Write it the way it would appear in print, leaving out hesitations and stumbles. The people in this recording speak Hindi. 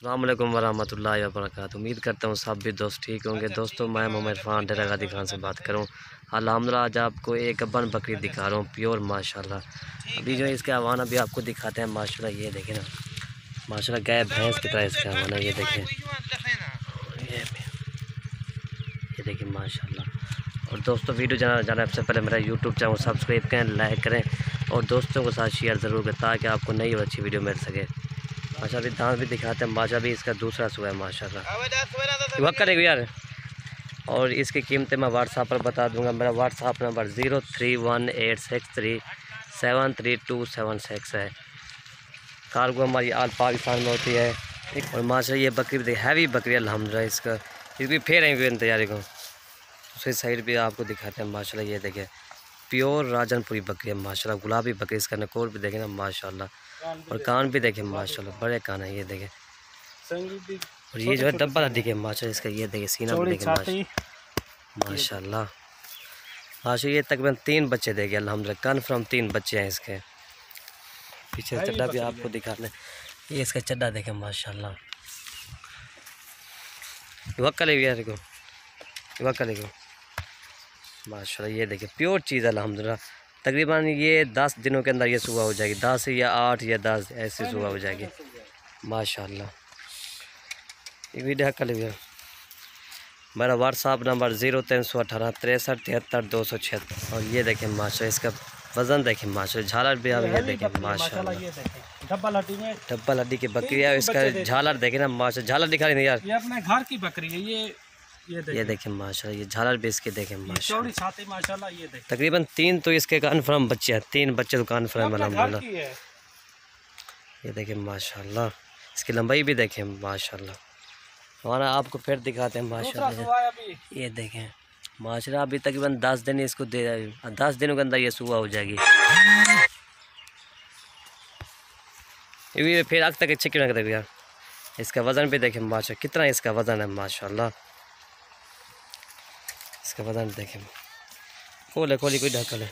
अस्सलाम वालेकुम वरहमतुल्लाहि वबरकातुहू। उम्मीद करता हूँ सब भी दोस्त ठीक होंगे। दोस्तों मैं मोहम्मद इरफान डेरा गाजी खान से बात करूँ। अल्हम्दुलिल्लाह आज आपको एक अब्बन बकरी दिखा रहा हूँ, प्योर माशाल्लाह। अभी जो इसके हवाना भी आपको दिखाते हैं माशाल्लाह। ये देखें ना माशाल्लाह, गाय भैंस की तरह इसका हवाना। ये देखें, ये देखिए माशाल्लाह। और दोस्तों वीडियो जाना सबसे पहले मेरा यूट्यूब चैनल सब्सक्राइब करें, लाइक करें और दोस्तों के साथ शेयर ज़रूर करें ताकि आपको नई और अच्छी वीडियो मिल सके। माशा भी दांत भी दिखाते हैं। माशा भी इसका दूसरा सुबह है माशाल्लाह। वक्त करेगा यार। और इसकी कीमतें मैं व्हाट्सएप पर बता दूंगा। मेरा व्हाट्सएप नंबर 0318637276 है। कार्गो हमारी आल पाकिस्तान में होती है। और माशा ये बकरी भी हैवी बकरी अल्हम्दुलिल्लाह। इसकी फेर है तैयारी को दूसरी साइड भी आपको दिखाते हैं माशाल्लाह। ये देखें प्योर राजनपुरी बकरी है माशाल्लाह, गुलाबी बकरी। इसका नकोर भी देखें ना माशाल्लाह, और कान भी देखें माशाल्लाह, बड़े कान है। ये देखें, और ये जो है डब्बा हड्डी के माशाल्लाह इसका। ये देखें सीना भी देखें माशाल्लाह। माशाल्लाह ये तकरीबन 3 बच्चे देंगे अल्हम्दुलिल्लाह, कन्फर्म 3 बच्चे हैं इसके। पीछे चड्डा भी आपको दिखाते हैं। ये इसका चड्डा देखें माशाल्लाह। वक्का ले यार को, वक्का ले को माशाल्लाह। ये देखिए प्योर चीज़ अल्हम्दुलिल्लाह। तकरीबन ये 10 दिनों के अंदर ये सुबह हो जाएगी। 10 या 8 या 10 ऐसे सुबह हो जाएगी माशाल्लाह। ये वीडियो कर लीजिए। मेरा व्हाट्सअप नंबर 0318 63 73 276। और ये देखें माशाल्लाह, इसका वज़न देखें माशाल्लाह। झालर भी आप ये देखें माशाल्लाह। डब्बल हड्डी की बकरी है। इसका झालर देखें ना माशाल्लाह। झालर दिखा रही है यार, ये अपने घर की बकरी है। ये देखें माशाल्लाह। ये झालर भी इसके देखें माशाल्लाह। ये देखें तकरीबन 3 तो इसके कन्फर्म बच्चे हैं। 3 बच्चे तो कन्फर्म अल्हम्दुलिल्लाह। ये देखें माशाल्लाह, इसकी लंबाई भी देखें माशाल्लाह। हमारा आपको फिर दिखाते हैं माशाल्लाह। ये देखें माशाल्लाह, अभी तकरीबन 10 दिन इसको दे 10 दिनों के अंदर ये सुबह हो जाएगी। ये फिर आग तक अच्छे क्यों लग यार। इसका वज़न भी देखें माशाल्लाह, कितना इसका वज़न है माशाल्लाह। इसका वज़न देखें, खोले खोली कोई ढक्कन है।